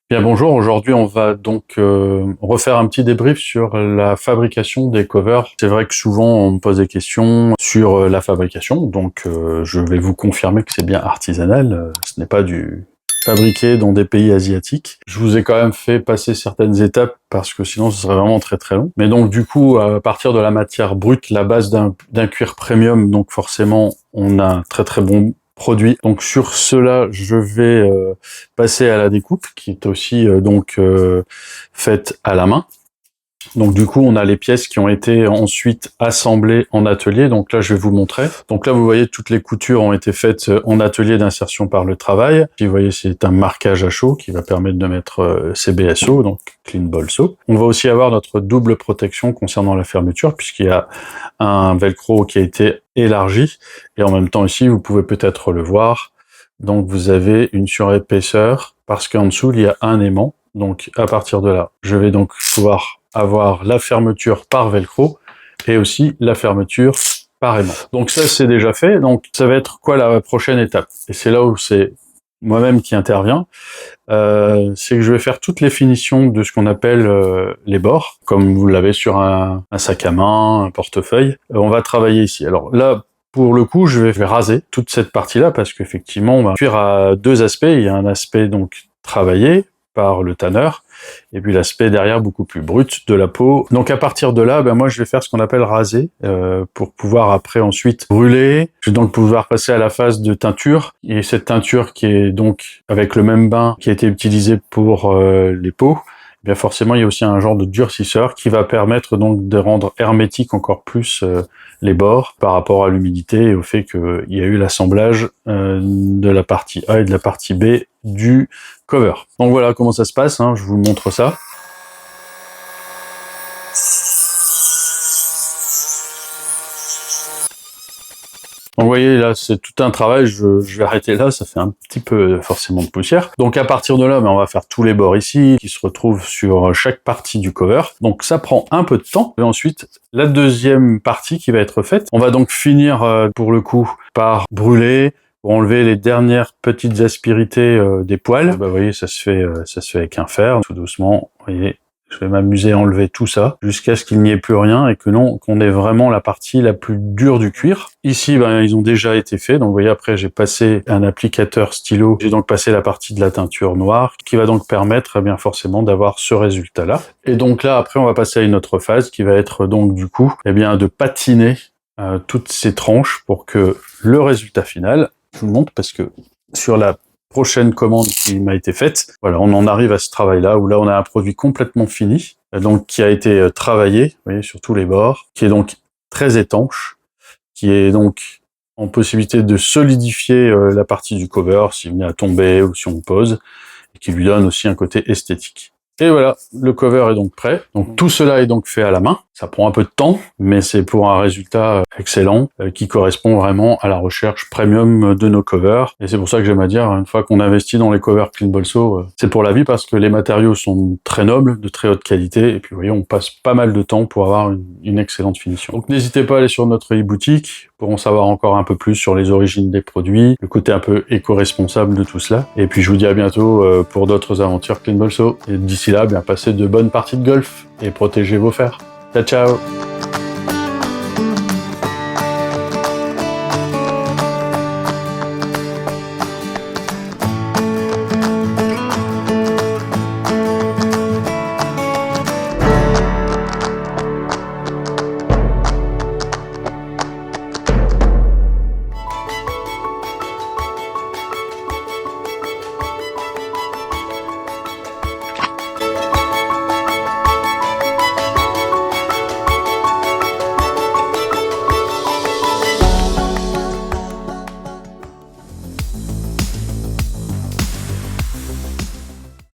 Bien bonjour, aujourd'hui on va donc refaire un petit débrief sur la fabrication des covers. C'est vrai que souvent on me pose des questions sur la fabrication, donc je vais vous confirmer que c'est bien artisanal, ce n'est pas du fabriqué dans des pays asiatiques. Je vous ai quand même fait passer certaines étapes parce que sinon ce serait vraiment très très long. Mais donc du coup, à partir de la matière brute, la base d'un cuir premium, donc forcément on a un très très bon produit. Donc sur cela, je vais passer à la découpe, qui est aussi faite à la main. Donc du coup, on a les pièces qui ont été ensuite assemblées en atelier. Donc là, je vais vous montrer. Donc là, vous voyez, toutes les coutures ont été faites en atelier d'insertion par le travail. Puis vous voyez, c'est un marquage à chaud qui va permettre de mettre CBSO, donc Clean Ball Sew. On va aussi avoir notre double protection concernant la fermeture, puisqu'il y a un velcro qui a été élargi. Et en même temps ici, vous pouvez peut-être le voir. Donc vous avez une surépaisseur, parce qu'en dessous, il y a un aimant. Donc à partir de là, je vais donc pouvoir avoir la fermeture par velcro et aussi la fermeture par aimant. Donc ça, c'est déjà fait. Donc ça va être quoi la prochaine étape? Et c'est là où c'est moi-même qui intervient. C'est que je vais faire toutes les finitions de ce qu'on appelle les bords, comme vous l'avez sur un sac à main, un portefeuille. On va travailler ici. Alors là, pour le coup, je vais raser toute cette partie-là parce qu'effectivement, on va cuire à deux aspects. Il y a un aspect donc travaillé par le tanneur, et puis l'aspect derrière beaucoup plus brut de la peau. Donc à partir de là, moi je vais faire ce qu'on appelle raser, pour pouvoir après ensuite brûler. Je vais donc pouvoir passer à la phase de teinture, et cette teinture qui est donc avec le même bain qui a été utilisé pour les peaux, bien forcément il y a aussi un genre de durcisseur qui va permettre donc de rendre hermétique encore plus les bords par rapport à l'humidité et au fait qu'il y a eu l'assemblage de la partie A et de la partie B du cover. Donc voilà comment ça se passe, je vous montre ça. Donc vous voyez là, c'est tout un travail, je vais arrêter là, ça fait un petit peu forcément de poussière. Donc à partir de là, on va faire tous les bords ici, qui se retrouvent sur chaque partie du cover. Donc ça prend un peu de temps. Et ensuite, la deuxième partie qui va être faite, on va donc finir pour le coup par brûler, pour enlever les dernières petites aspérités des poils. Vous voyez, ça se fait avec un fer, tout doucement, vous voyez. Je vais m'amuser à enlever tout ça jusqu'à ce qu'il n'y ait plus rien et qu'on ait vraiment la partie la plus dure du cuir. Ici, ils ont déjà été faits. Donc, vous voyez, après, j'ai passé un applicateur stylo. J'ai donc passé la partie de la teinture noire qui va donc permettre, bien forcément, d'avoir ce résultat-là. Et donc là, après, on va passer à une autre phase qui va être donc, du coup, de patiner toutes ces tranches pour que le résultat final, je vous le montre parce que sur la prochaine commande qui m'a été faite. Voilà, on en arrive à ce travail-là, où là on a un produit complètement fini, donc qui a été travaillé, vous voyez, sur tous les bords, qui est donc très étanche, qui est donc en possibilité de solidifier la partie du cover s'il venait à tomber ou si on pose, et qui lui donne aussi un côté esthétique. Et voilà, le cover est donc prêt. Donc tout cela est donc fait à la main. Ça prend un peu de temps, mais c'est pour un résultat excellent qui correspond vraiment à la recherche premium de nos covers. Et c'est pour ça que j'aime à dire, une fois qu'on investit dans les covers Clean Ball Sew, c'est pour la vie parce que les matériaux sont très nobles, de très haute qualité. Et puis vous voyez, on passe pas mal de temps pour avoir une excellente finition. Donc n'hésitez pas à aller sur notre e-boutique pour en savoir encore un peu plus sur les origines des produits, le côté un peu éco-responsable de tout cela. Et puis je vous dis à bientôt pour d'autres aventures Clean Ball Sew. Et d'ici là, passez de bonnes parties de golf et protégez vos fers. Ciao, ciao!